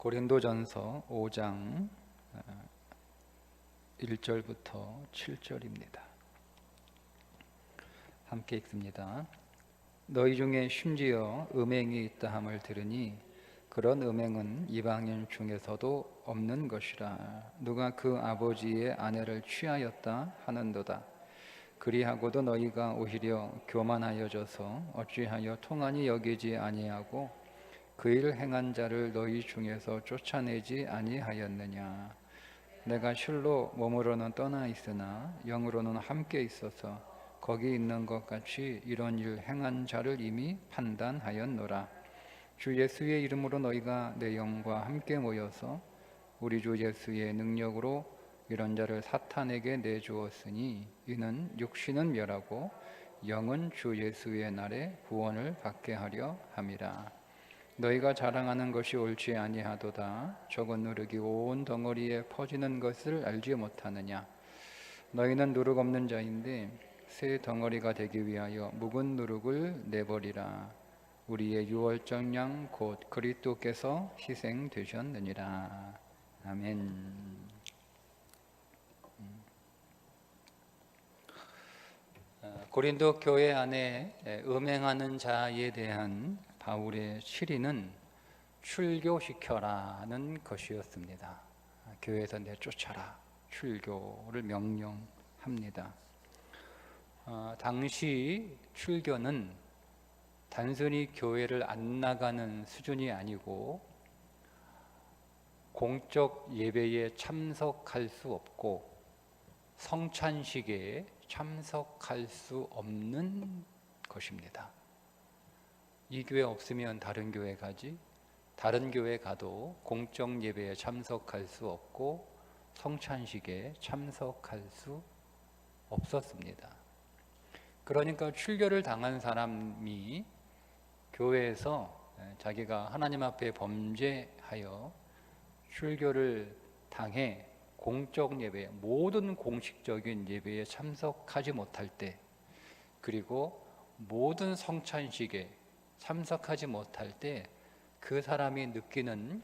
고린도전서 5장 1절부터 7절입니다. 함께 읽습니다. 너희 중에 심지어 음행이 있다 함을 들으니 그런 음행은 이방인 중에서도 없는 것이라. 누가 그 아버지의 아내를 취하였다 하는도다. 그리하고도 너희가 오히려 교만하여져서 어찌하여 통한이 여기지 아니하고 그 일 행한 자를 너희 중에서 쫓아내지 아니하였느냐. 내가 실로 몸으로는 떠나 있으나 영으로는 함께 있어서 거기 있는 것 같이 이런 일 행한 자를 이미 판단하였노라. 주 예수의 이름으로 너희가 내 영과 함께 모여서 우리 주 예수의 능력으로 이런 자를 사탄에게 내주었으니 이는 육신은 멸하고 영은 주 예수의 날에 구원을 받게 하려 함이라. 너희가 자랑하는 것이 옳지 아니하도다. 적은 누룩이 온 덩어리에 퍼지는 것을 알지 못하느냐. 너희는 누룩 없는 자인데 새 덩어리가 되기 위하여 묵은 누룩을 내버리라. 우리의 유월절 양 곧 그리스도께서 희생되셨느니라. 아멘. 고린도 교회 안에 음행하는 자에 대한 바울의 질의는 출교시켜라는 것이었습니다. 교회에서 내쫓아라, 출교를 명령합니다. 당시 출교는 단순히 교회를 안 나가는 수준이 아니고 공적 예배에 참석할 수 없고 성찬식에 참석할 수 없는 것입니다. 이 교회 없으면 다른 교회 가지, 다른 교회 가도 공적 예배에 참석할 수 없고 성찬식에 참석할 수 없었습니다. 그러니까 출교를 당한 사람이 교회에서 자기가 하나님 앞에 범죄하여 출교를 당해 공적 예배, 모든 공식적인 예배에 참석하지 못할 때, 그리고 모든 성찬식에 참석하지 못할 때 그 사람이 느끼는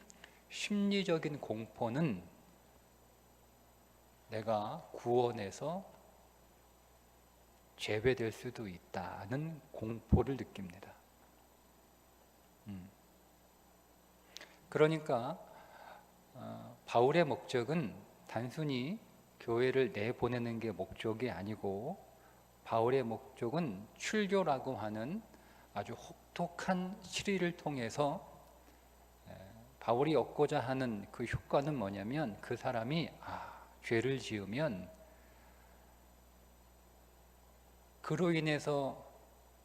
심리적인 공포는 내가 구원에서 제외될 수도 있다는 공포를 느낍니다. 그러니까 바울의 목적은 단순히 교회를 내보내는 게 목적이 아니고 바울의 목적은 출교라고 하는 아주 혹독한 실의를 통해서 바울이 얻고자 하는 그 효과는 뭐냐면 그 사람이 죄를 지으면 그로 인해서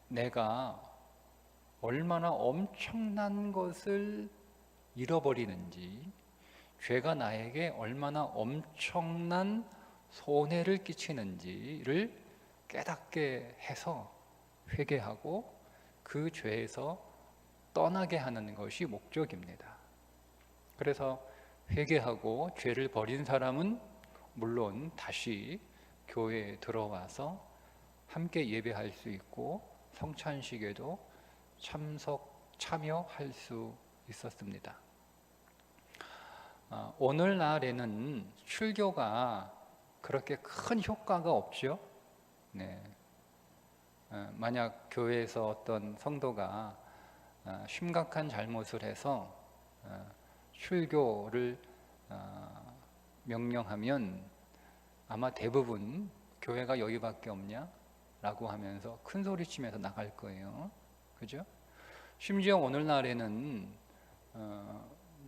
내가 얼마나 엄청난 것을 잃어버리는지, 죄가 나에게 얼마나 엄청난 손해를 끼치는지를 깨닫게 해서 회개하고 그 죄에서 떠나게 하는 것이 목적입니다. 그래서 회개하고 죄를 버린 사람은 물론 다시 교회에 들어와서 함께 예배할 수 있고 성찬식에도 참여할 수 있었습니다. 오늘날에는 출교가 그렇게 큰 효과가 없죠. 만약 교회에서 어떤 성도가 심각한 잘못을 해서 출교를 명령하면 아마 대부분 교회가 여기밖에 없냐? 라고 하면서 큰 소리 치면서 나갈 거예요. 그죠? 심지어 오늘날에는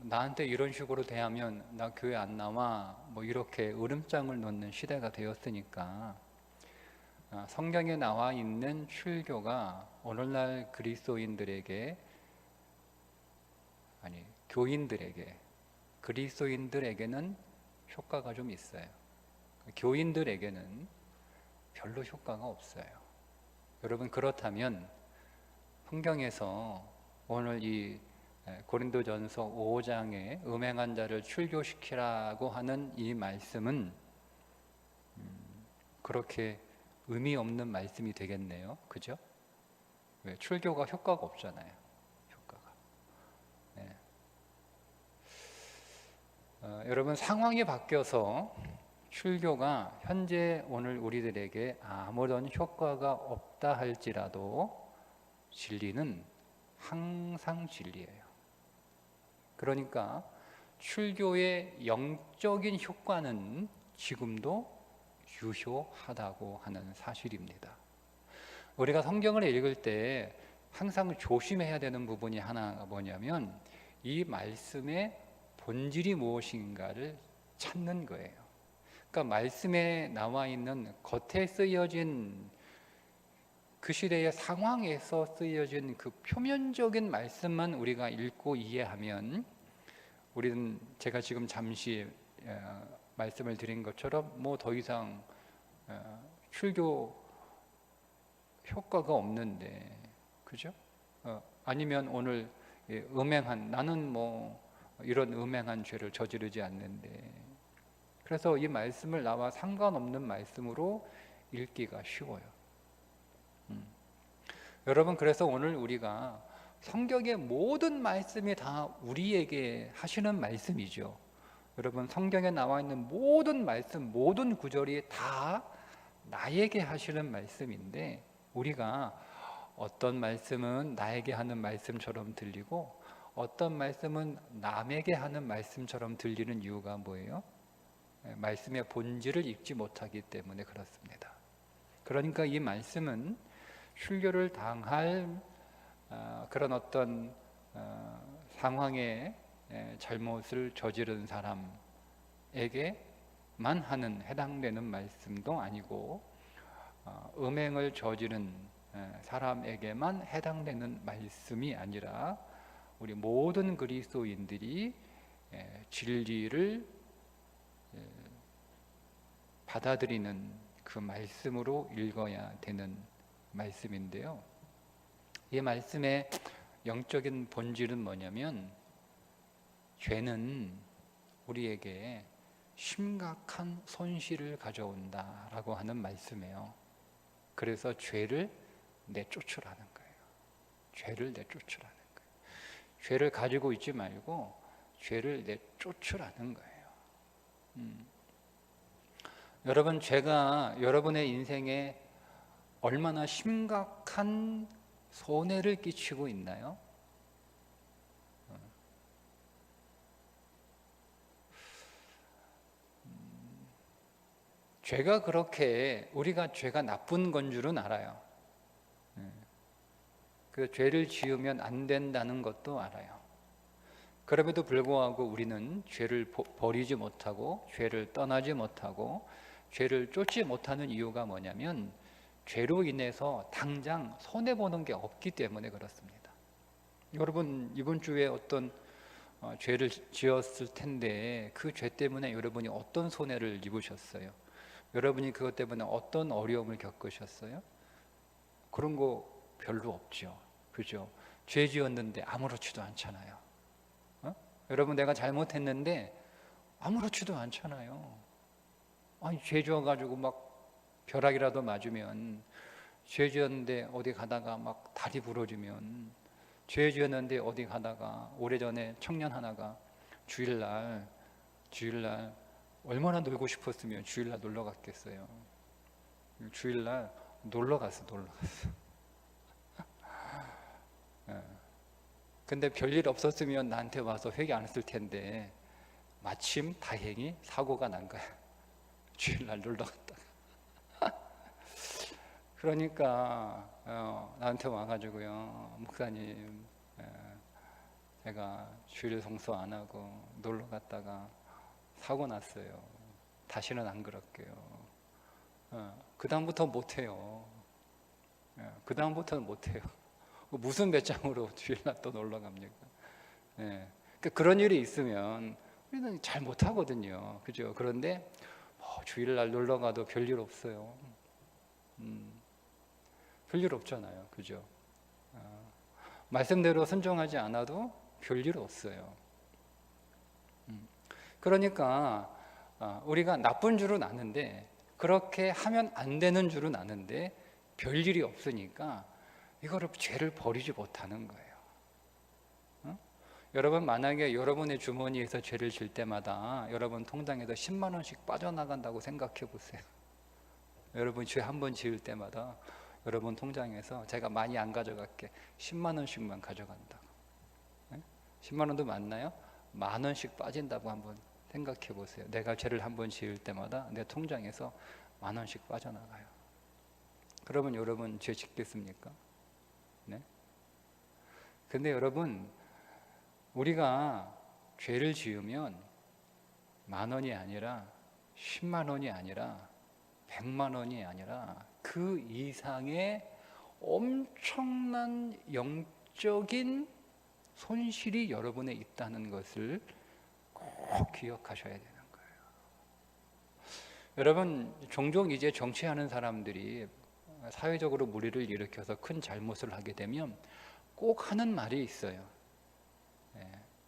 나한테 이런 식으로 대하면 나 교회 안 나와, 뭐 이렇게 으름장을 놓는 시대가 되었으니까 성경에 나와 있는 출교가 오늘날 그리스도인들에게는 효과가 좀 있어요. 교인들에게는 별로 효과가 없어요. 여러분, 그렇다면 성경에서 오늘 이 고린도전서 5장에 음행한 자를 출교시키라고 하는 이 말씀은 그렇게 의미 없는 말씀이 되겠네요. 그죠? 왜? 출교가 효과가 없잖아요. 효과가. 여러분, 상황이 바뀌어서 출교가 현재 오늘 우리들에게 아무런 효과가 없다 할지라도 진리는 항상 진리예요. 그러니까 출교의 영적인 효과는 지금도 유효하다고 하는 사실입니다. 우리가 성경을 읽을 때 항상 조심해야 되는 부분이 하나가 뭐냐면 이 말씀의 본질이 무엇인가를 찾는 거예요. 그러니까 말씀에 나와 있는 겉에 쓰여진 그 시대의 상황에서 쓰여진 그 표면적인 말씀만 우리가 읽고 이해하면 우리는 제가 지금 잠시 말씀을 드린 것처럼 뭐 더 이상 출교 효과가 없는데, 그죠? 아니면 오늘 나는 뭐 이런 음행한 죄를 저지르지 않는데, 그래서 이 말씀을 나와 상관없는 말씀으로 읽기가 쉬워요. 여러분, 그래서 오늘 우리가 성경의 모든 말씀이 다 우리에게 하시는 말씀이죠. 여러분, 성경에 나와 있는 모든 말씀, 모든 구절이 다 나에게 하시는 말씀인데, 우리가 어떤 말씀은 나에게 하는 말씀처럼 들리고 어떤 말씀은 남에게 하는 말씀처럼 들리는 이유가 뭐예요? 말씀의 본질을 읽지 못하기 때문에 그렇습니다. 그러니까 이 말씀은 출교를 당할 그런 어떤 상황에 잘못을 저지른 사람에게만 해당되는 말씀도 아니고 음행을 저지른 사람에게만 해당되는 말씀이 아니라 우리 모든 그리스도인들이 진리를 받아들이는 그 말씀으로 읽어야 되는 말씀인데요. 이 말씀의 영적인 본질은 뭐냐면 죄는 우리에게 심각한 손실을 가져온다라고 하는 말씀이에요. 그래서 죄를 내쫓으라는 거예요. 죄를 내쫓으라는 거예요. 죄를 가지고 있지 말고 죄를 내쫓으라는 거예요. 여러분, 죄가 여러분의 인생에 얼마나 심각한 손해를 끼치고 있나요? 죄가 그렇게 우리가 죄가 나쁜 건 줄은 알아요. 그 죄를 지으면 안 된다는 것도 알아요. 그럼에도 불구하고 우리는 죄를 버리지 못하고 죄를 떠나지 못하고 죄를 쫓지 못하는 이유가 뭐냐면 죄로 인해서 당장 손해보는 게 없기 때문에 그렇습니다. 여러분, 이번 주에 어떤 죄를 지었을 텐데 그 죄 때문에 여러분이 어떤 손해를 입으셨어요? 여러분이 그것 때문에 어떤 어려움을 겪으셨어요? 그런 거 별로 없죠. 그죠? 죄 지었는데 아무렇지도 않잖아요. 여러분, 내가 잘못했는데 아무렇지도 않잖아요. 아니, 죄 지어가지고 막 벼락이라도 맞으면, 죄 지었는데 어디 가다가 막 다리 부러지면, 죄 지었는데 어디 가다가 오래전에 청년 하나가 주일날 얼마나 놀고 싶었으면 주일날 놀러 갔겠어요. 주일날 놀러 갔어. 근데 별일 없었으면 나한테 와서 회개 안 했을 텐데 마침 다행히 사고가 난 거야. 주일날 놀러 갔다가. 그러니까 나한테 와가지고요, 목사님, 제가 주일 성수 안 하고 놀러 갔다가 사고 났어요. 다시는 안 그럴게요. 그 다음부터 못해요. 그 다음부터는 못해요. 무슨 배짱으로 주일날 또 놀러 갑니까? 그러니까 그런 일이 있으면 우리는 잘 못하거든요. 그죠? 그런데 주일날 놀러 가도 별일 없어요. 별일 없잖아요. 그죠? 말씀대로 순종하지 않아도 별일 없어요. 그러니까 우리가 나쁜 줄은 아는데, 그렇게 하면 안 되는 줄은 아는데 별일이 없으니까 이거를 죄를 버리지 못하는 거예요. 여러분 만약에 여러분의 주머니에서 죄를 질 때마다 여러분 통장에서 10만 원씩 빠져나간다고 생각해 보세요. 여러분 죄 한 번 지을 때마다 여러분 통장에서 제가 많이 안 가져갈게 10만 원씩만 가져간다. 10만 원도 많나요? 만 원씩 빠진다고 한번 생각해 보세요. 내가 죄를 한 번 지을 때마다 내 통장에서 만 원씩 빠져나가요. 그러면 여러분 죄 짓겠습니까? 네? 근데 여러분 우리가 죄를 지으면 만 원이 아니라 10만 원이 아니라 100만 원이 아니라 그 이상의 엄청난 영적인 손실이 여러분에 있다는 것을 꼭 기억하셔야 되는 거예요. 여러분 종종 이제 정치하는 사람들이 사회적으로 무리를 일으켜서 큰 잘못을 하게 되면 꼭 하는 말이 있어요.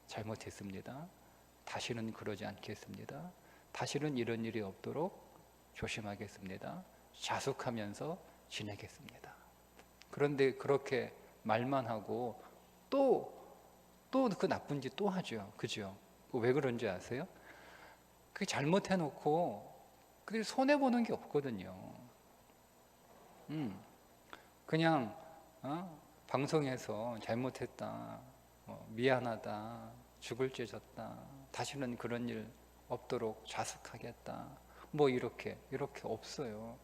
잘못했습니다. 다시는 그러지 않겠습니다. 다시는 이런 일이 없도록 조심하겠습니다. 자숙하면서 지내겠습니다. 그런데 그렇게 말만 하고 또 그 나쁜 짓 또 하죠. 그죠? 왜 그런지 아세요? 그 잘못해놓고 그 손해보는 게 없거든요. 그냥 방송에서 잘못했다, 미안하다, 죽을 죄 졌다, 다시는 그런 일 없도록 자숙하겠다, 뭐 이렇게 없어요.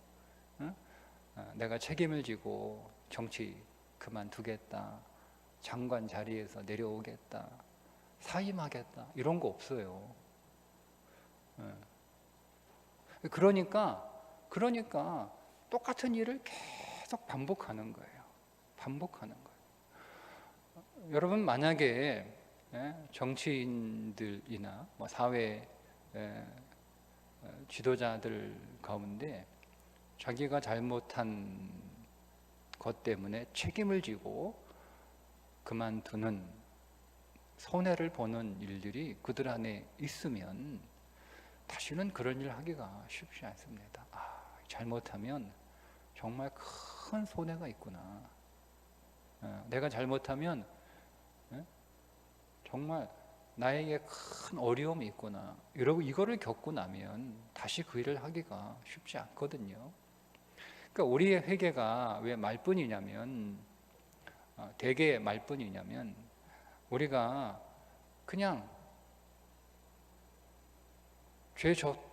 내가 책임을 지고 정치 그만두겠다, 장관 자리에서 내려오겠다, 사임하겠다, 이런 거 없어요. 그러니까 똑같은 일을 계속 반복하는 거예요. 반복하는 거예요. 여러분 만약에 정치인들이나 뭐 사회 지도자들 가운데 자기가 잘못한 것 때문에 책임을 지고 그만두는 손해를 보는 일들이 그들 안에 있으면 다시는 그런 일 하기가 쉽지 않습니다. 잘못하면 정말 큰 손해가 있구나. 내가 잘못하면 정말 나에게 큰 어려움이 있구나. 여러분 이거를 겪고 나면 다시 그 일을 하기가 쉽지 않거든요. 그러니까 우리의 회개가 왜 말뿐이냐면 되게 말뿐이냐면 우리가 그냥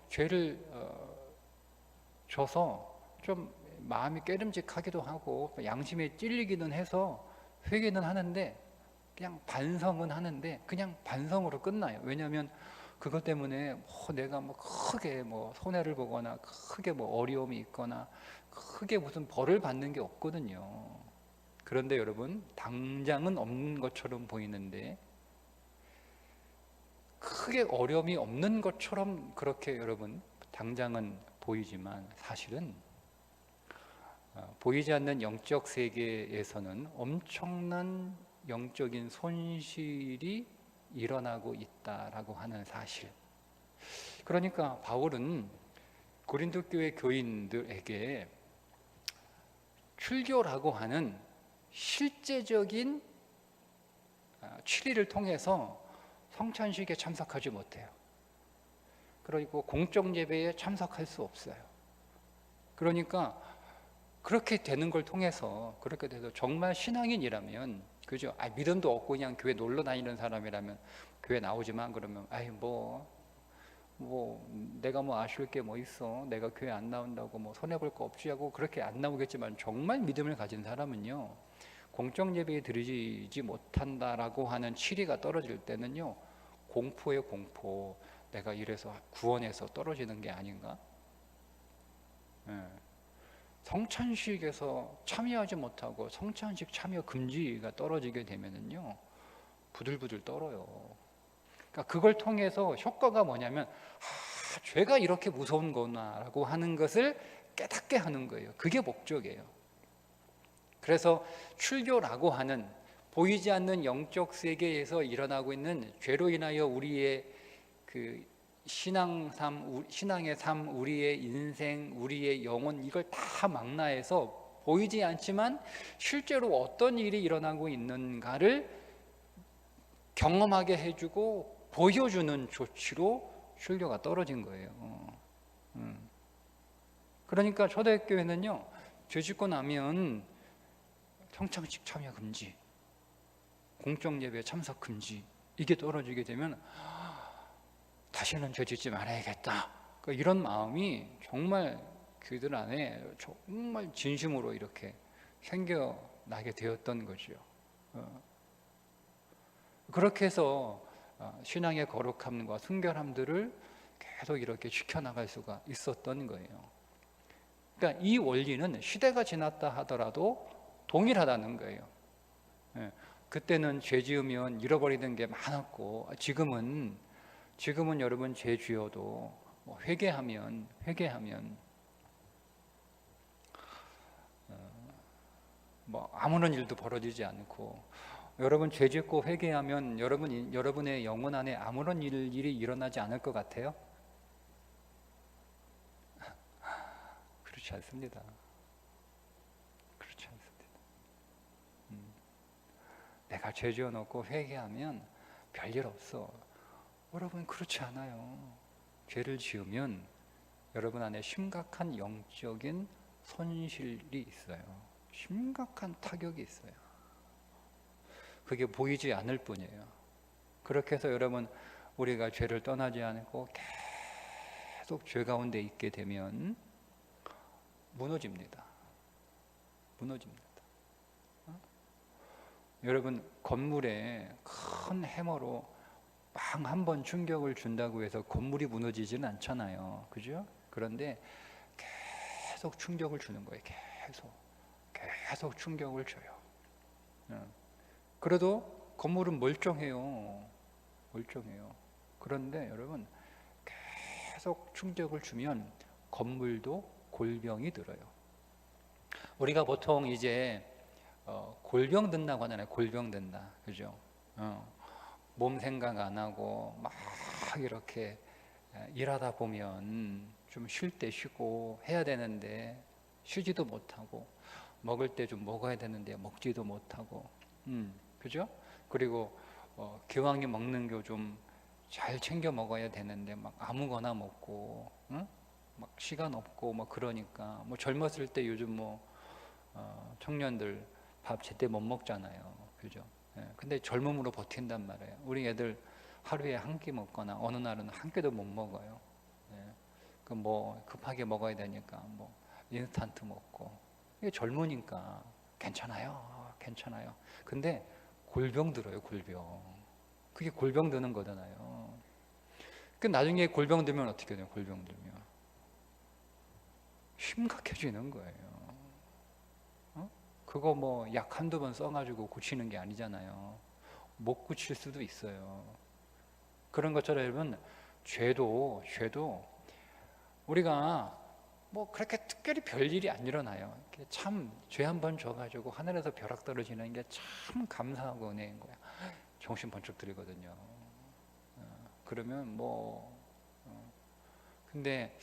죄를 져서 좀 마음이 깨름직하기도 하고 양심에 찔리기는 해서 회개는 하는데 그냥 반성은 하는데 그냥 반성으로 끝나요. 왜냐하면 그것 때문에 내가 크게 손해를 보거나 크게 어려움이 있거나 크게 무슨 벌을 받는 게 없거든요. 그런데 여러분 당장은 없는 것처럼 보이는데 크게 어려움이 없는 것처럼 그렇게 여러분 당장은 보이지만 사실은 보이지 않는 영적 세계에서는 엄청난 영적인 손실이 일어나고 있다라고 하는 사실. 그러니까 바울은 고린도 교회 교인들에게 출교라고 하는 실제적인 취리를 통해서 성찬식에 참석하지 못해요. 그리고 공적 예배에 참석할 수 없어요. 그러니까 그렇게 되는 걸 통해서 그렇게 돼서 정말 신앙인이라면 그죠? 믿음도 없고 그냥 교회 놀러 다니는 사람이라면 교회 나오지만 그러면 내가 아쉬울 게 뭐 있어? 내가 교회 안 나온다고 손해 볼 거 없지 하고 그렇게 안 나오겠지만 정말 믿음을 가진 사람은요. 공적 예배에 드리지 못한다라고 하는 치리가 떨어질 때는요. 공포예요, 공포. 내가 이래서 구원에서 떨어지는 게 아닌가? 성찬식에서 참여하지 못하고 성찬식 참여 금지가 떨어지게 되면은요 부들부들 떨어요. 그러니까 그걸 통해서 효과가 뭐냐면 죄가 이렇게 무서운 거나라고 하는 것을 깨닫게 하는 거예요. 그게 목적이에요. 그래서 출교라고 하는 보이지 않는 영적 세계에서 일어나고 있는 죄로 인하여 우리의 그 신앙의 삶, 우리의 인생, 우리의 영혼 이걸 다 망라해서 보이지 않지만 실제로 어떤 일이 일어나고 있는가를 경험하게 해주고 보여주는 조치로 순료가 떨어진 거예요. 그러니까 초대교회는요, 죄 짓고 나면 평창식 참여 금지, 공적 예배 참석 금지, 이게 떨어지게 되면 다시는 죄 짓지 말아야겠다, 그러니까 이런 마음이 정말 그들 안에 정말 진심으로 이렇게 생겨나게 되었던 거죠. 그렇게 해서 신앙의 거룩함과 순결함들을 계속 이렇게 지켜나갈 수가 있었던 거예요. 그러니까 이 원리는 시대가 지났다 하더라도 동일하다는 거예요. 그때는 죄 지으면 잃어버리는 게 많았고, 지금은 여러분 죄 지어도 회개하면 뭐 아무런 일도 벌어지지 않고, 여러분 죄 짓고 회개하면 여러분의 영혼 안에 아무런 일이 일어나지 않을 것 같아요? 그렇지 않습니다. 그렇지 않습니다. 내가 죄 지어놓고 회개하면 별일 없어. 여러분 그렇지 않아요. 죄를 지으면 여러분 안에 심각한 영적인 손실이 있어요. 심각한 타격이 있어요. 그게 보이지 않을 뿐이에요. 그렇게 해서 여러분, 우리가 죄를 떠나지 않고 계속 죄 가운데 있게 되면 무너집니다. 여러분, 건물에 큰 해머로 빵 한 번 충격을 준다고 해서 건물이 무너지지는 않잖아요. 그죠? 그런데 계속 충격을 주는 거예요. 계속 충격을 줘요. 그래도 건물은 멀쩡해요. 그런데 여러분, 계속 충격을 주면 건물도 골병이 들어요. 우리가 보통 이제 골병 든다고 하잖아요. 골병 든다, 그죠? 몸 생각 안 하고 막 이렇게 일하다 보면 좀 쉴 때 쉬고 해야 되는데 쉬지도 못하고, 먹을 때 좀 먹어야 되는데 먹지도 못하고, 그죠? 그리고 기왕에 먹는 거 좀 잘 챙겨 먹어야 되는데 막 아무거나 먹고, 막 시간 없고 뭐, 그러니까 뭐 젊었을 때 요즘 뭐 청년들 밥 제때 못 먹잖아요. 그죠? 근데 젊음으로 버틴단 말이에요. 우리 애들 하루에 한 끼 먹거나 어느 날은 한 끼도 못 먹어요. 그 뭐 급하게 먹어야 되니까 뭐 인스턴트 먹고. 이게 젊으니까 괜찮아요. 근데 골병 들어요. 그게 골병 드는 거잖아요. 그 나중에 골병 들면 어떻게 돼요? 골병 들면 심각해지는 거예요. 그거 뭐 약 한두 번 써가지고 고치는 게 아니잖아요. 못 고칠 수도 있어요. 그런 것처럼 여러분, 죄도 우리가 뭐 그렇게 특별히 별일이 안 일어나요. 참 죄 한 번 져가지고 하늘에서 벼락 떨어지는 게 참 감사하고 은혜인 거야. 정신 번쩍 들거든요. 그러면 뭐 근데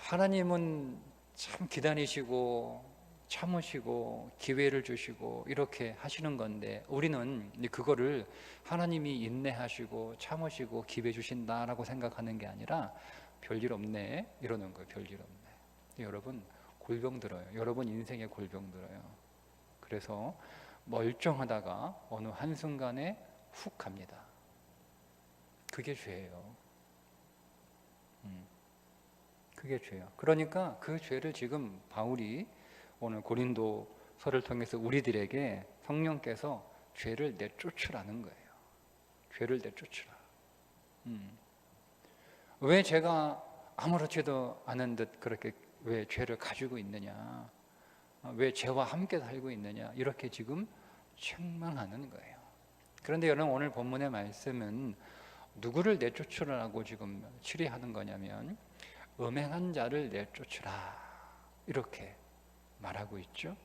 하나님은 참 기다리시고 참으시고 기회를 주시고 이렇게 하시는 건데, 우리는 그거를 하나님이 인내하시고 참으시고 기회 주신다라고 생각하는 게 아니라 별일 없네 이러는 거예요. 별일 없네. 여러분 골병 들어요. 여러분 인생에 골병 들어요. 그래서 멀쩡하다가 어느 한순간에 훅 갑니다. 그게 죄예요. 그게 죄예요. 그러니까 그 죄를 지금 바울이 오늘 고린도서를 통해서 우리들에게 성령께서 죄를 내쫓으라는 거예요. 죄를 내쫓으라. 왜 제가 아무렇지도 않은 듯 그렇게 왜 죄를 가지고 있느냐, 왜 죄와 함께 살고 있느냐, 이렇게 지금 책망하는 거예요. 그런데 여러분, 오늘 본문의 말씀은 누구를 내쫓으라고 지금 치리하는 거냐면 음행한 자를 내쫓으라 이렇게 말하고 있죠.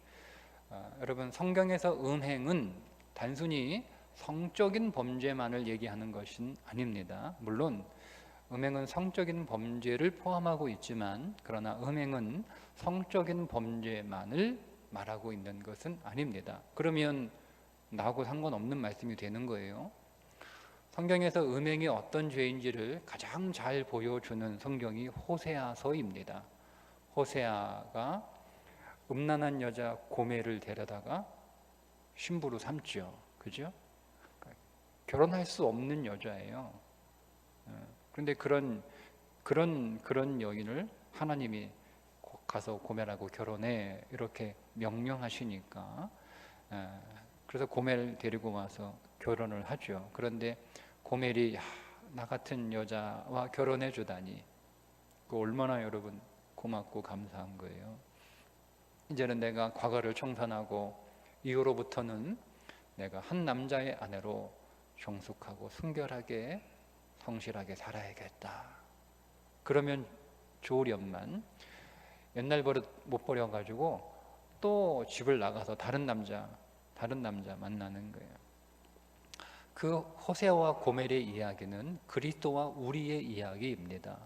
여러분, 성경에서 음행은 단순히 성적인 범죄만을 얘기하는 것은 아닙니다. 물론 음행은 성적인 범죄를 포함하고 있지만, 그러나 음행은 성적인 범죄만을 말하고 있는 것은 아닙니다. 그러면 나하고 상관없는 말씀이 되는 거예요. 성경에서 음행이 어떤 죄인지를 가장 잘 보여주는 성경이 호세아서입니다. 호세아가 음란한 여자 고멜을 데려다가 신부로 삼죠. 그죠? 결혼할 수 없는 여자예요. 그런데 그런 여인을 하나님이 가서 고멜하고 결혼해 이렇게 명령하시니까, 그래서 고멜 데리고 와서 결혼을 하죠. 그런데 고멜이 나 같은 여자와 결혼해 주다니, 그 얼마나 여러분 고맙고 감사한 거예요. 이제는 내가 과거를 청산하고 이후로부터는 내가 한 남자의 아내로 정숙하고 순결하게 성실하게 살아야겠다. 그러면 좋으련만 옛날 버릇 못 버려가지고 또 집을 나가서 다른 남자 만나는 거예요. 그 호세아와 고멜의 이야기는 그리스도와 우리의 이야기입니다.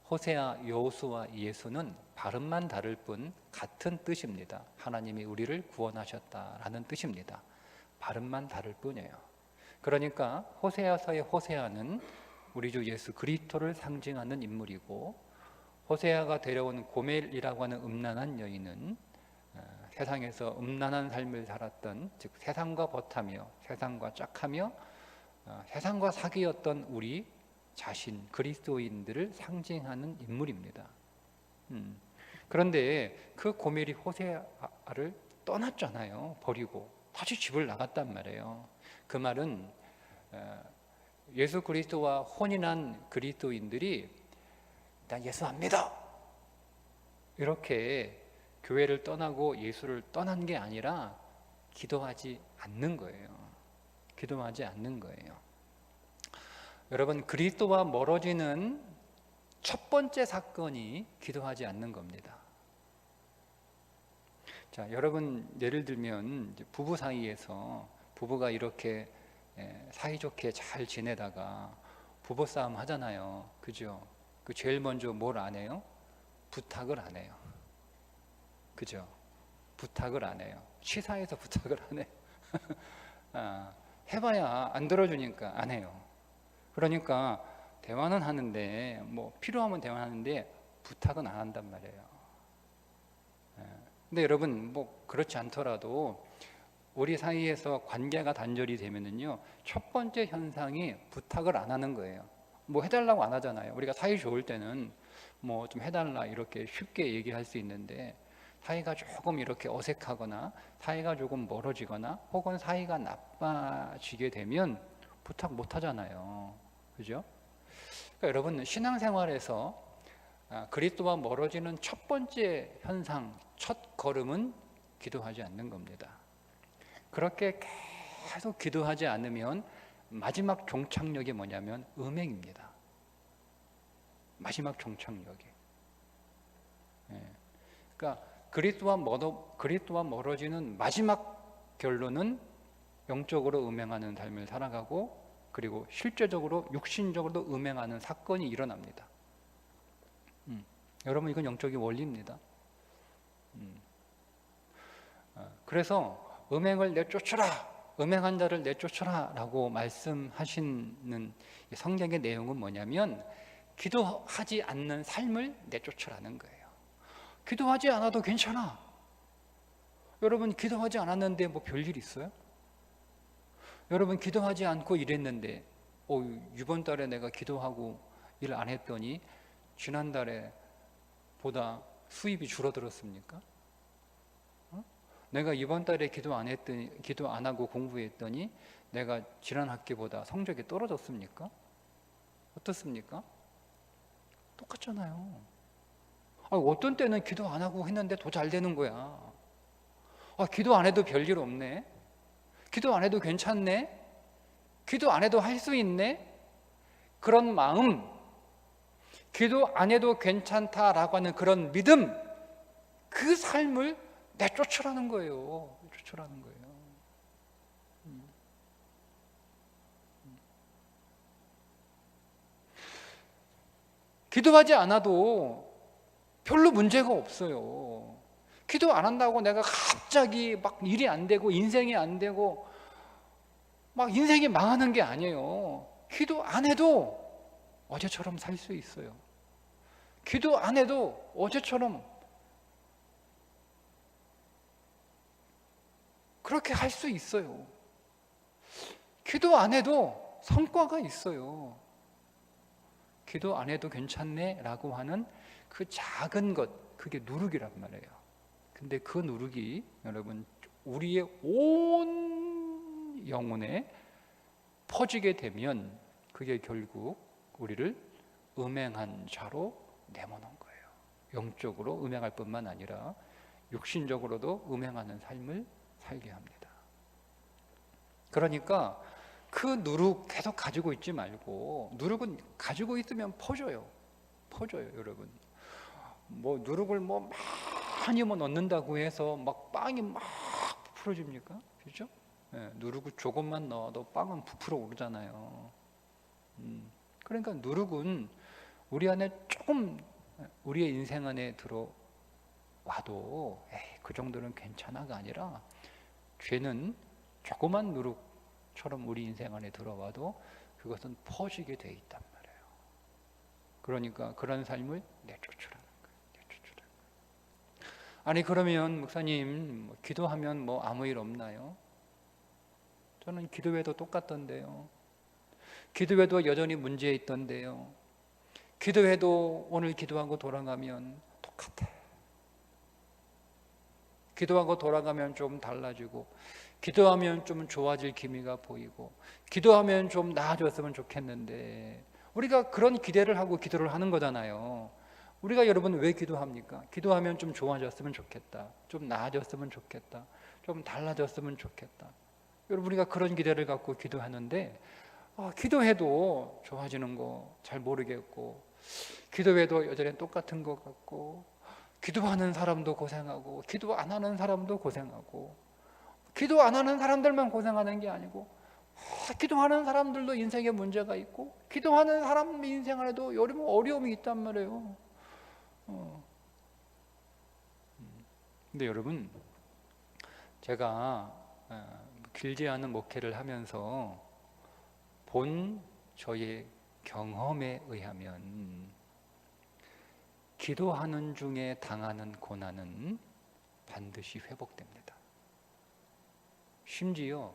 호세아, 여호수아, 예수는 발음만 다를 뿐 같은 뜻입니다. 하나님이 우리를 구원하셨다라는 뜻입니다. 발음만 다를 뿐이에요. 그러니까 호세아서의 호세아는 우리 주 예수 그리스도를 상징하는 인물이고, 호세아가 데려온 고멜이라고 하는 음란한 여인은 세상에서 음란한 삶을 살았던, 즉 세상과 벗하며 세상과 짝하며 세상과 사귀었던 우리 자신 그리스도인들을 상징하는 인물입니다. 그런데 그 고멜이 호세아를 떠났잖아요. 버리고 다시 집을 나갔단 말이에요. 그 말은 예수 그리스도와 혼인한 그리스도인들이 난 예수 안 믿어 이렇게 교회를 떠나고 예수를 떠난 게 아니라 기도하지 않는 거예요. 기도하지 않는 거예요. 여러분, 그리스도와 멀어지는 첫 번째 사건이 기도하지 않는 겁니다. 자, 여러분 예를 들면 부부 사이에서 부부가 이렇게 사이좋게 잘 지내다가 부부싸움 하잖아요. 그죠? 그 제일 먼저 뭘 안 해요? 부탁을 안 해요. 그죠? 부탁을 안 해요. 치사해서 부탁을 안 해요. 해봐야 안 들어주니까 안 해요. 그러니까 대화는 하는데, 뭐 필요하면 대화하는데 부탁은 안 한단 말이에요. 근데 여러분, 뭐 그렇지 않더라도 우리 사이에서 관계가 단절이 되면은요, 첫 번째 현상이 부탁을 안 하는 거예요. 뭐 해달라고 안 하잖아요. 우리가 사이 좋을 때는 뭐 좀 해달라 이렇게 쉽게 얘기할 수 있는데, 사이가 조금 이렇게 어색하거나 사이가 조금 멀어지거나 혹은 사이가 나빠지게 되면 부탁 못 하잖아요. 그죠? 그러니까 여러분, 신앙생활에서 그리스도와 멀어지는 첫 번째 현상, 첫 걸음은 기도하지 않는 겁니다. 그렇게 계속 기도하지 않으면 마지막 종착역이 뭐냐면 음행입니다. 마지막 종착역이. 그러니까 그리스도와 멀어지는 마지막 결론은 영적으로 음행하는 삶을 살아가고, 그리고 실제적으로 육신적으로도 음행하는 사건이 일어납니다. 여러분, 이건 영적인 원리입니다. 그래서 음행을 내쫓으라, 음행한 자를 내쫓으라 라고 말씀하시는 성경의 내용은 뭐냐면, 기도하지 않는 삶을 내쫓으라는 거예요. 기도하지 않아도 괜찮아. 여러분, 기도하지 않았는데 뭐 별일 있어요? 여러분, 기도하지 않고 일했는데 이번 달에 내가 기도하고 일 안 했더니 지난달에 보다 수입이 줄어들었습니까? 내가 이번 달에 기도 안 하고 공부했더니 내가 지난 학기보다 성적이 떨어졌습니까? 어떻습니까? 똑같잖아요. 어떤 때는 기도 안 하고 했는데 더 잘 되는 거야. 기도 안 해도 별일 없네. 기도 안 해도 괜찮네. 기도 안 해도 할 수 있네. 그런 마음, 기도 안 해도 괜찮다라고 하는 그런 믿음, 그 삶을 내쫓으라는 거예요. 내쫓으라는 거예요. 기도하지 않아도 별로 문제가 없어요. 기도 안 한다고 내가 갑자기 막 일이 안 되고 인생이 안 되고 막 인생이 망하는 게 아니에요. 기도 안 해도 어제처럼 살 수 있어요. 기도 안 해도 어제처럼 그렇게 할 수 있어요. 기도 안 해도 성과가 있어요. 기도 안 해도 괜찮네 라고 하는 그 작은 것, 그게 누룩이란 말이에요. 근데 그 누룩이 여러분 우리의 온 영혼에 퍼지게 되면 그게 결국 우리를 음행한 자로 내모는 거예요. 영적으로 음행할 뿐만 아니라 육신적으로도 음행하는 삶을 살게 합니다. 그러니까 그 누룩 계속 가지고 있지 말고, 누룩은 가지고 있으면 퍼져요. 여러분. 뭐 누룩을 뭐 많이 넣는다고 해서 막 빵이 막 부풀어집니까? 그렇죠? 네, 누룩을 조금만 넣어도 빵은 부풀어 오르잖아요. 그러니까 누룩은 우리 안에 조금, 우리의 인생 안에 들어와도 에이, 그 정도는 괜찮아가 아니라, 죄는 조그만 누룩처럼 우리 인생 안에 들어와도 그것은 퍼지게 돼 있단 말이에요. 그러니까 그런 삶을 내쫓으라는 거예요. 아니 그러면 목사님 기도하면 뭐 아무 일 없나요? 저는 기도해도 똑같던데요. 기도해도 여전히 문제 있던데요. 기도해도 오늘 기도하고 돌아가면 똑같아. 기도하고 돌아가면 좀 달라지고, 기도하면 좀 좋아질 기미가 보이고, 기도하면 좀 나아졌으면 좋겠는데, 우리가 그런 기대를 하고 기도를 하는 거잖아요. 우리가 여러분 왜 기도합니까? 기도하면 좀 좋아졌으면 좋겠다, 좀 나아졌으면 좋겠다, 좀 달라졌으면 좋겠다. 여러분 우리가 그런 기대를 갖고 기도하는데, 기도해도 좋아지는 거 잘 모르겠고, 기도해도 여전히 똑같은 것 같고, 기도하는 사람도 고생하고, 기도 안 하는 사람도 고생하고, 기도 안 하는 사람들만 고생하는 게 아니고, 기도하는 사람들도 인생에 문제가 있고, 기도하는 사람 인생 안에도 어려움이 있단 말이에요. 근데 여러분, 제가 길지 않은 목회를 하면서 본 저의 경험에 의하면, 기도하는 중에 당하는 고난은 반드시 회복됩니다. 심지어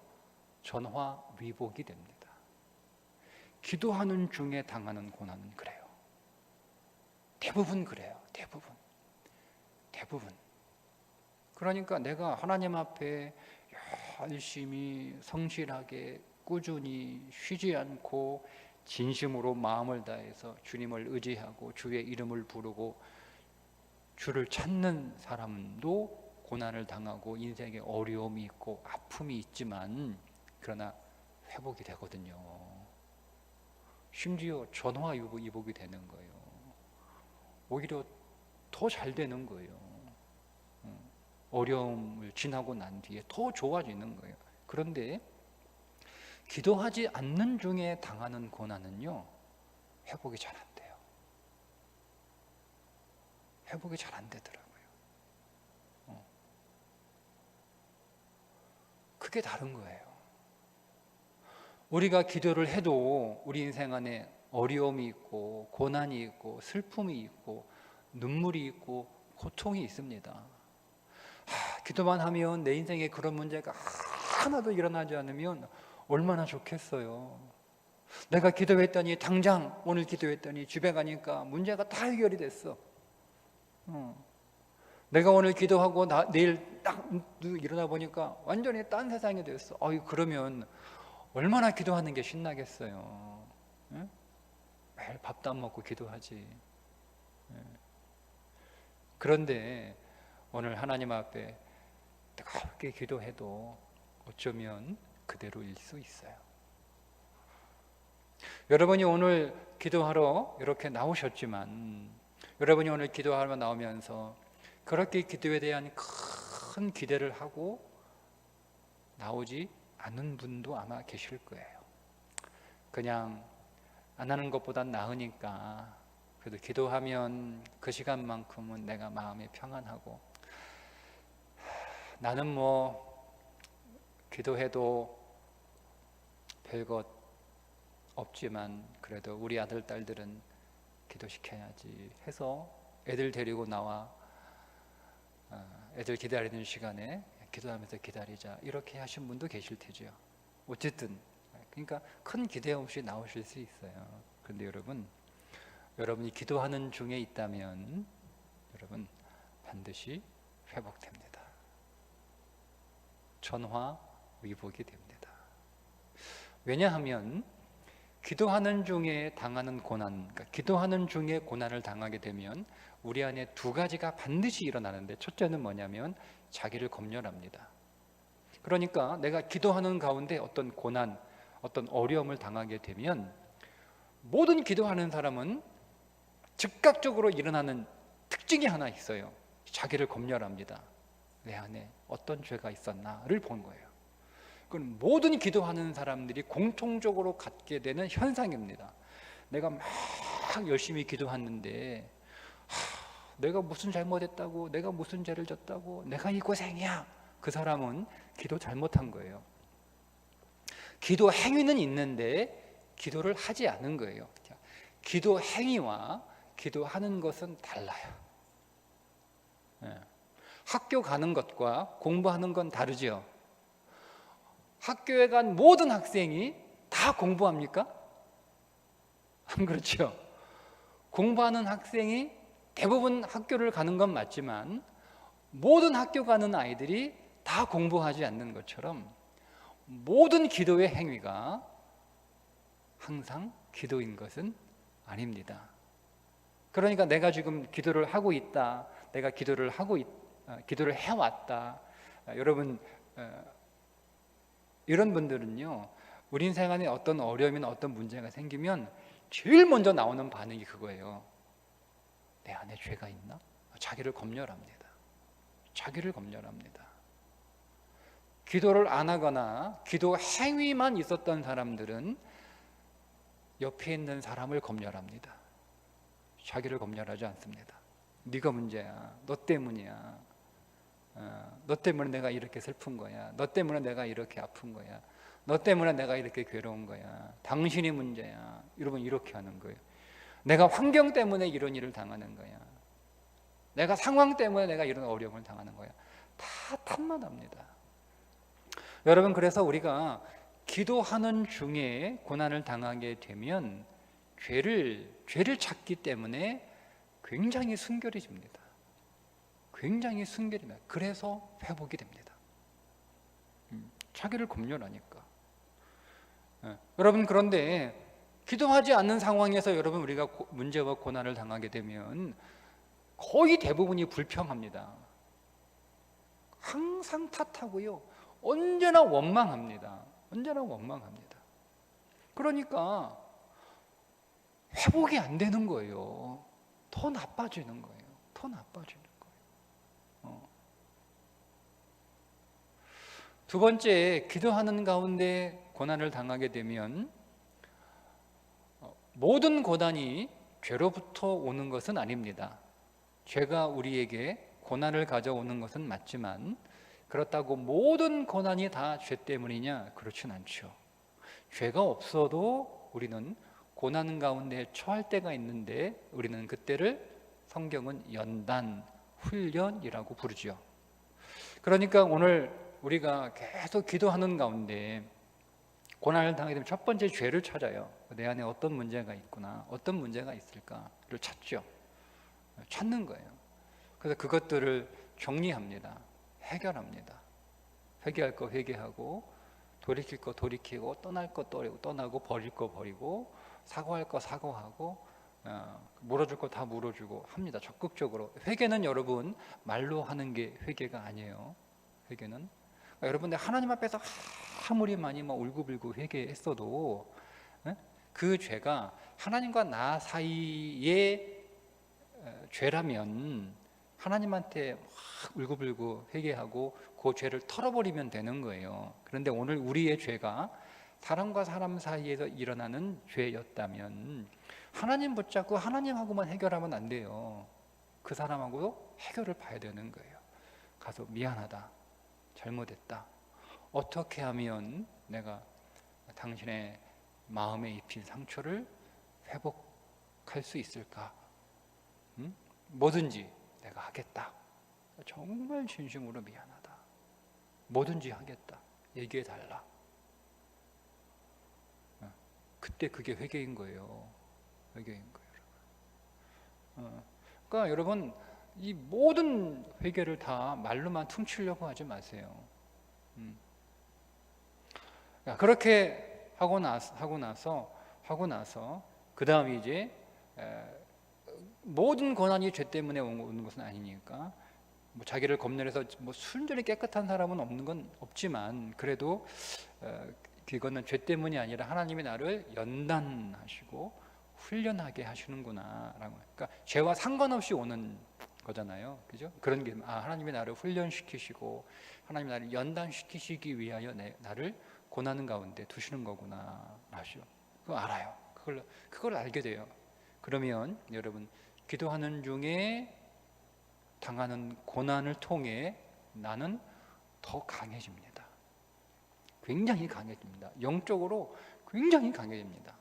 전화위복이 됩니다. 기도하는 중에 당하는 고난은 그래요. 대부분 그래요. 대부분. 그러니까 내가 하나님 앞에 열심히 성실하게 꾸준히 쉬지 않고 진심으로 마음을 다해서 주님을 의지하고 주의 이름을 부르고 주를 찾는 사람도 고난을 당하고 인생에 어려움이 있고 아픔이 있지만, 그러나 회복이 되거든요. 심지어 전화위복이 되는 거예요. 오히려 더 잘 되는 거예요. 어려움을 지나고 난 뒤에 더 좋아지는 거예요. 그런데 기도하지 않는 중에 당하는 고난은요, 회복이 잘 안 돼요. 회복이 잘 안 되더라고요. 그게 다른 거예요. 우리가 기도를 해도 우리 인생 안에 어려움이 있고 고난이 있고 슬픔이 있고 눈물이 있고 고통이 있습니다. 기도만 하면 내 인생에 그런 문제가 하나도 일어나지 않으면 얼마나 좋겠어요. 내가 기도했더니, 당장 오늘 기도했더니 집에 가니까 문제가 다 해결이 됐어. 내가 오늘 기도하고 내일 딱 일어나 보니까 완전히 딴 세상이 됐어. 그러면 얼마나 기도하는 게 신나겠어요. 매일 밥도 안 먹고 기도하지. 그런데 오늘 하나님 앞에 뜨겁게 기도해도 어쩌면 그대로일 수 있어요. 여러분이 오늘 기도하러 이렇게 나오셨지만, 여러분이 오늘 기도하러 나오면서 그렇게 기도에 대한 큰 기대를 하고 나오지 않은 분도 아마 계실 거예요. 그냥 안 하는 것보단 나으니까 그래도 기도하면 그 시간만큼은 내가 마음이 평안하고, 나는 뭐 기도해도 별것 없지만 그래도 우리 아들 딸들은 기도시켜야지 해서 애들 데리고 나와 애들 기다리는 시간에 기도하면서 기다리자 이렇게 하신 분도 계실 테죠. 어쨌든 그러니까 큰 기대 없이 나오실 수 있어요. 그런데 여러분이 기도하는 중에 있다면 여러분 반드시 회복됩니다. 전화위복이 됩니다. 왜냐하면 기도하는 중에 당하는 고난, 그러니까 기도하는 중에 고난을 당하게 되면 우리 안에 두 가지가 반드시 일어나는데, 첫째는 뭐냐면 자기를 검열합니다. 그러니까 내가 기도하는 가운데 어떤 고난, 어떤 어려움을 당하게 되면 모든 기도하는 사람은 즉각적으로 일어나는 특징이 하나 있어요. 자기를 검열합니다. 내 안에 어떤 죄가 있었나를 본 거예요. 그건 모든 기도하는 사람들이 공통적으로 갖게 되는 현상입니다. 내가 막 열심히 기도하는데 내가 무슨 잘못했다고, 내가 무슨 죄를 졌다고, 내가 이 고생이야. 그 사람은 기도 잘못한 거예요. 기도 행위는 있는데 기도를 하지 않은 거예요. 기도 행위와 기도하는 것은 달라요. 학교 가는 것과 공부하는 건 다르죠. 학교에 간 모든 학생이 다 공부합니까? 안 그렇죠. 공부하는 학생이 대부분 학교를 가는 건 맞지만 모든 학교 가는 아이들이 다 공부하지 않는 것처럼 모든 기도의 행위가 항상 기도인 것은 아닙니다. 그러니까 내가 지금 기도를 하고 있다, 내가 기도를 해왔다. 여러분 이런 분들은요, 우리 인생 안에 어떤 어려움이나 어떤 문제가 생기면 제일 먼저 나오는 반응이 그거예요. 내 안에 죄가 있나? 자기를 검열합니다. 자기를 검열합니다. 기도를 안 하거나 기도 행위만 있었던 사람들은 옆에 있는 사람을 검열합니다. 자기를 검열하지 않습니다. 네가 문제야. 너 때문이야. 너 때문에 내가 이렇게 슬픈 거야. 너 때문에 내가 이렇게 아픈 거야. 너 때문에 내가 이렇게 괴로운 거야. 당신이 문제야. 여러분 이렇게 하는 거예요. 내가 환경 때문에 이런 일을 당하는 거야. 내가 상황 때문에 내가 이런 어려움을 당하는 거야. 다 탓만 합니다. 여러분 그래서 우리가 기도하는 중에 고난을 당하게 되면 죄를 찾기 때문에 굉장히 순결해집니다. 굉장히 순결입니다. 그래서 회복이 됩니다. 자기를 검열하니까. 여러분 그런데 기도하지 않는 상황에서 여러분 우리가 문제와 고난을 당하게 되면 거의 대부분이 불평합니다. 항상 탓하고요. 언제나 원망합니다. 언제나 원망합니다. 그러니까 회복이 안 되는 거예요. 더 나빠지는 거예요. 더 나빠지는 거예요. 두 번째, 기도하는 가운데 고난을 당하게 되면 모든 고난이 죄로부터 오는 것은 아닙니다. 죄가 우리에게 고난을 가져오는 것은 맞지만 그렇다고 모든 고난이 다 죄 때문이냐? 그렇진 않죠. 죄가 없어도 우리는 고난 가운데 처할 때가 있는데 우리는 그때를 성경은 연단, 훈련이라고 부르죠. 그러니까 오늘 우리가 계속 기도하는 가운데 고난을 당하게 되면 첫 번째 죄를 찾아요. 내 안에 어떤 문제가 있구나, 어떤 문제가 있을까를 찾죠. 찾는 거예요. 그래서 그것들을 정리합니다. 해결합니다. 회개할 거 회개하고, 돌이킬 거 돌이키고, 떠날 거 떠나고, 버릴 거 버리고, 사과할 거 사과하고, 물어줄 거 다 물어주고 합니다. 적극적으로. 회개는 여러분 말로 하는 게 회개가 아니에요. 회개는 여러분들 하나님 앞에서 아무리 많이 울고불고 회개했어도 그 죄가 하나님과 나 사이의 죄라면 하나님한테 막 울고불고 회개하고 그 죄를 털어버리면 되는 거예요. 그런데 오늘 우리의 죄가 사람과 사람 사이에서 일어나는 죄였다면 하나님 붙잡고 하나님하고만 해결하면 안 돼요. 그 사람하고도 해결을 봐야 되는 거예요. 가서 미안하다, 잘못했다, 어떻게 하면 내가 당신의 마음에 입힌 상처를 회복할 수 있을까? 응? 뭐든지 내가 하겠다. 정말 진심으로 미안하다. 뭐든지 하겠다. 얘기해 달라. 그때 그게 회개인 거예요. 회개인 거예요. 그러니까 여러분, 이 모든 회개를 다 말로만 퉁치려고 하지 마세요. 그렇게 하고 나서 그 다음에 이제 모든 고난이 죄 때문에 오는 것은 아니니까, 뭐 자기를 검열해서 뭐 순전히 깨끗한 사람은 없는 건 없지만, 그래도 그거는 죄 때문이 아니라 하나님이 나를 연단하시고 훈련하게 하시는구나라고. 그러니까 죄와 상관없이 오는 거잖아요, 그죠? 그런 게 하나님이 나를 훈련시키시고 하나님이 나를 연단시키시기 위하여 나를 고난 가운데 두시는 거구나 아시죠? 그거 알아요. 그걸 알게 돼요. 그러면 여러분, 기도하는 중에 당하는 고난을 통해 나는 더 강해집니다. 굉장히 강해집니다. 영적으로 굉장히 강해집니다.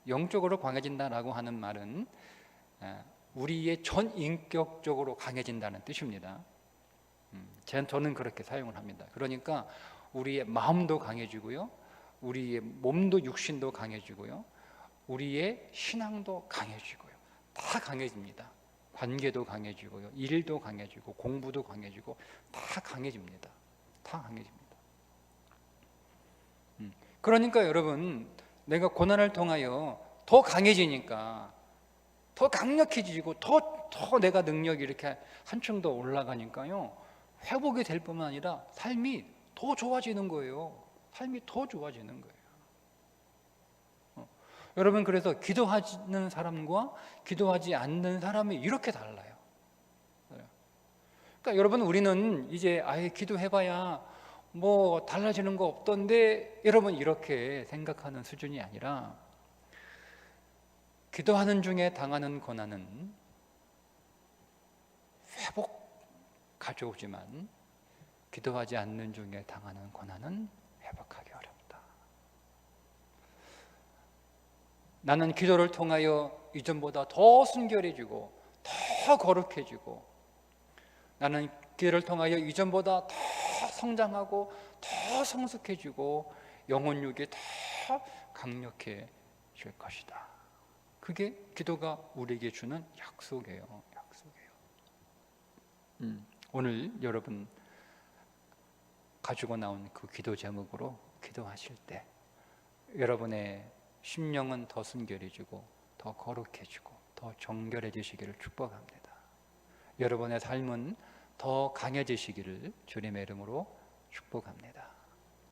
영적으로 강해진다라고 하는 말은 우리의 전 인격적으로 강해진다는 뜻입니다. 저는 그렇게 사용을 합니다. 그러니까 우리의 마음도 강해지고요, 우리의 몸도 육신도 강해지고요, 우리의 신앙도 강해지고요. 다 강해집니다. 관계도 강해지고요, 일도 강해지고 공부도 강해지고 다 강해집니다. 다 강해집니다. 그러니까 여러분, 내가 고난을 통하여 더 강해지니까, 더 강력해지고 더 내가 능력이 이렇게 한층 더 올라가니까요, 회복이 될 뿐만 아니라 삶이 더 좋아지는 거예요. 삶이 더 좋아지는 거예요. 여러분, 그래서 기도하는 사람과 기도하지 않는 사람이 이렇게 달라요. 그러니까 여러분, 우리는 이제 아예 기도해봐야 뭐 달라지는 거 없던데, 여러분 이렇게 생각하는 수준이 아니라, 기도하는 중에 당하는 고난은 회복 가져오지만 기도하지 않는 중에 당하는 고난은 회복하기 어렵다. 나는 기도를 통하여 이전보다 더 순결해지고 더 거룩해지고, 나는 기도를 통하여 이전보다 더 성장하고 더 성숙해지고 영혼육이 더 강력해질 것이다. 그게 기도가 우리에게 주는 약속이에요. 오늘 여러분 가지고 나온 그 기도 제목으로 기도하실 때 여러분의 심령은 더 순결해지고 더 거룩해지고 더 정결해지시기를 축복합니다. 여러분의 삶은 더 강해지시기를 주님의 이름으로 축복합니다.